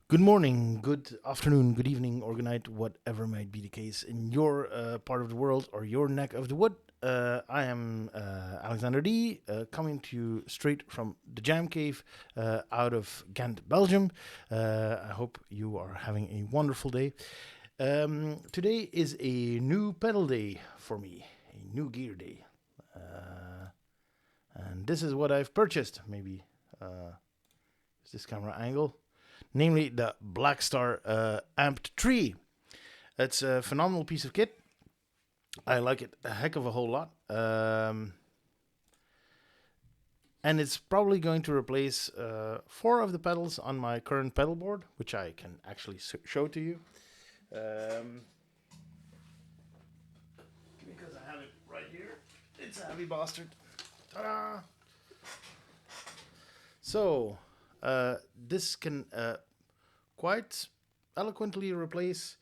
Good morning, good afternoon, good evening, or good night, whatever might be the case in your part of the world or your neck of the wood. I am Alexander D, coming to you straight from the Jam Cave out of Ghent, Belgium. I hope you are having a wonderful day. Today is a new pedal day for me, a new gear day. And this is what I've purchased. Maybe is this camera angle? Namely the Blackstar Amped 3. It's a phenomenal piece of kit. I like it a heck of a whole lot. And it's probably going to replace 4 of the pedals on my current pedal board, which I can actually show to you. Because I have it right here. It's a heavy bastard. Ta-da! So, this can quite eloquently replace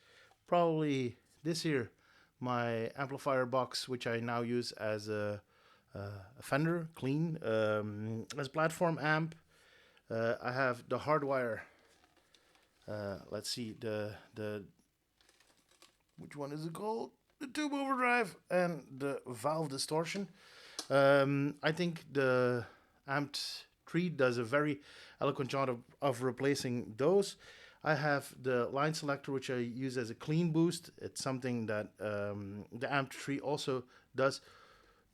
probably this here my amplifier box, which I now use as a Fender clean as platform amp. I have the hardwire. Let's see the which one is it called? The tube overdrive and the valve distortion. I think the Amped 3 does a very eloquent job of replacing those. I have the line selector, which I use as a clean boost. It's something that the Amped 3 also does,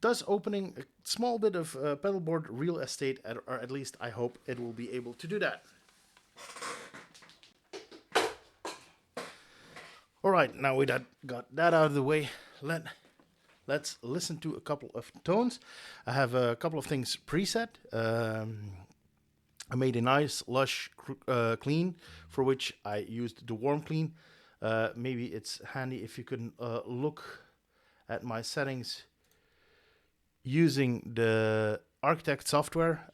thus opening a small bit of pedal board real estate, or at least I hope it will be able to do that. All right, now we got that out of the way, let's listen to a couple of tones. I have a couple of things preset. I made a nice lush clean, for which I used the warm clean. Maybe it's handy if you can look at my settings using the Architect software.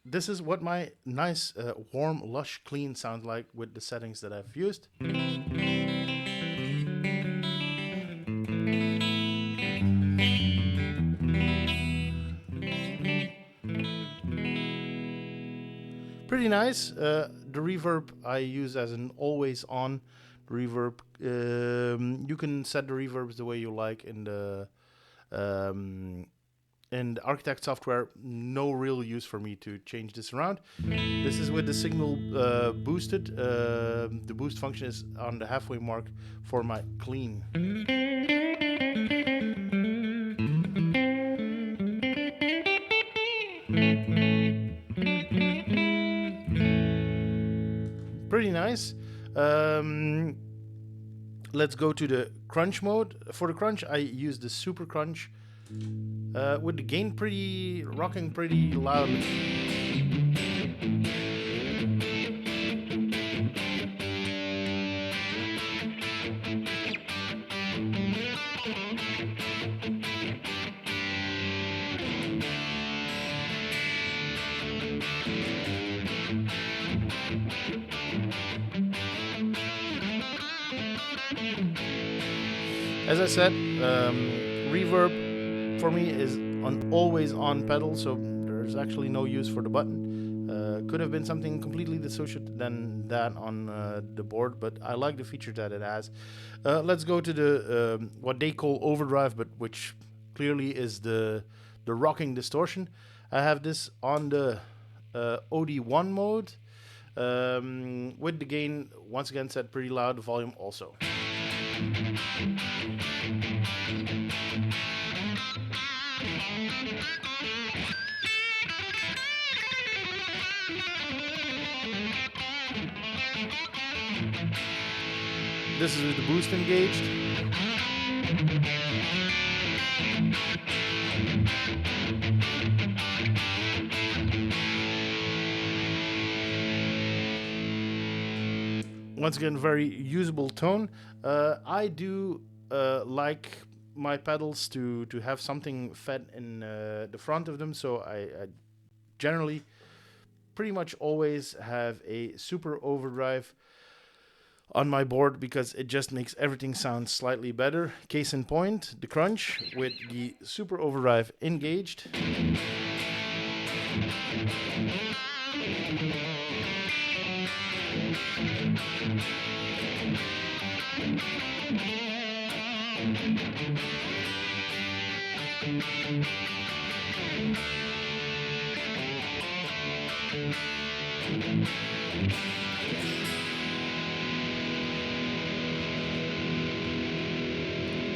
This is what my nice warm lush clean sounds like with the settings that I've used. Pretty nice. The reverb I use as an always on reverb. You can set the reverbs the way you like in the Architect software. No real use for me to change this around. This is with the signal boosted. The boost function is on the halfway mark for my clean. Pretty nice. Let's go to the crunch mode. For the crunch, I use the super crunch with the gain rocking pretty loud. As I said, reverb for me is an always on pedal, so there's actually no use for the button. Could have been something completely dissociated than that on the board, but I like the feature that it has. Let's go to the what they call overdrive, but which clearly is the rocking distortion. I have this on the OD1 mode with the gain once again set pretty loud, volume also. This is with the boost engaged. once again, very usable tone. I do like my pedals to have something fed in the front of them, so I generally pretty much always have a super overdrive on my board because it just makes everything sound slightly better. Case in point, the crunch with the super overdrive engaged.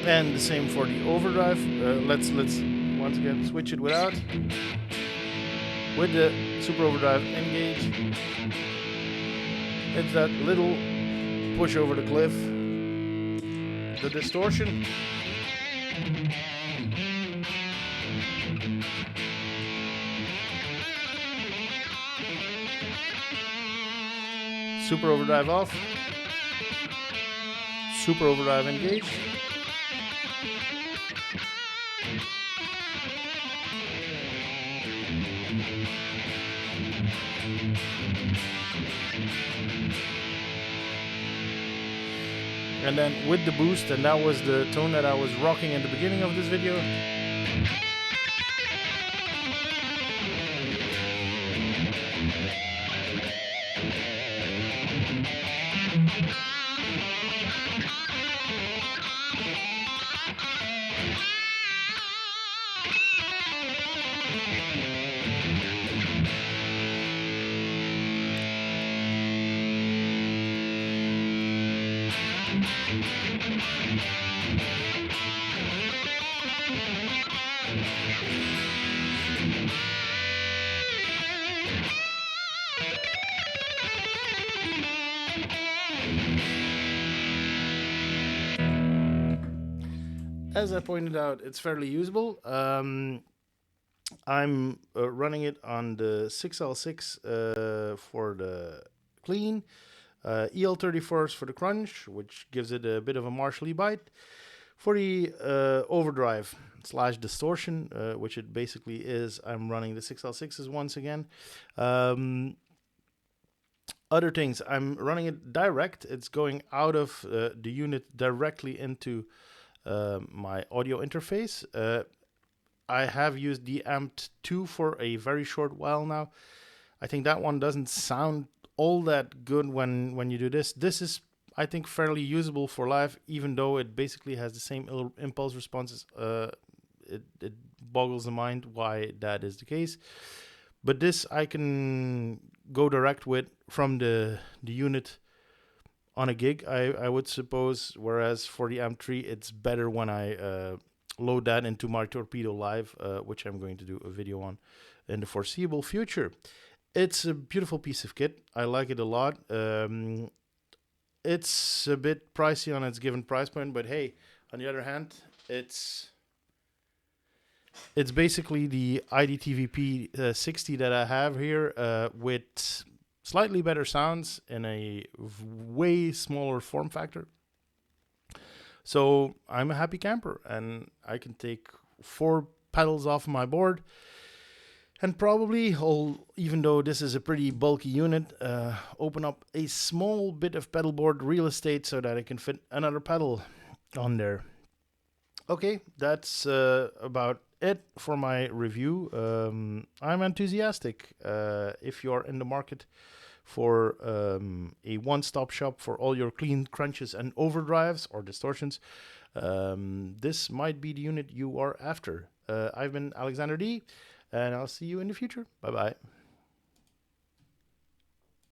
And the same for the overdrive. Let's once again switch it without. With the super overdrive engage, it's that little push over the cliff. The distortion. Super overdrive off. Super overdrive engage. And then with the boost, and that was the tone that I was rocking in the beginning of this video. As I pointed out, it's fairly usable. I'm running it on the 6L6 for the clean, EL34s for the crunch, which gives it a bit of a Marshall bite. For the overdrive slash distortion, which it basically is, I'm running the 6L6s once again. Other things, I'm running it direct. It's going out of the unit directly into my audio interface. I have used the Amped 2 for a very short while now. I think that one doesn't sound all that good when you do this. This is, I think, fairly usable for live, even though it basically has the same impulse responses. It boggles the mind why that is the case. But this I can go direct with from the unit on a gig, I would suppose, whereas for the Amped 3, it's better when I load that into my Torpedo Live, which I'm going to do a video on in the foreseeable future. It's a beautiful piece of kit. I like it a lot. It's a bit pricey on its given price point, but hey, on the other hand, it's basically the ID TVP 60 that I have here with slightly better sounds in a way smaller form factor. So I'm a happy camper, and I can take 4 pedals off my board, and probably, even though this is a pretty bulky unit, open up a small bit of pedal board real estate so that I can fit another pedal on there. Okay, that's about it for my review. I'm enthusiastic. If you're in the market for a one-stop shop for all your clean crunches and overdrives or distortions, this might be the unit you are after. I've been Alexander D, and I'll see you in the future. Bye-bye.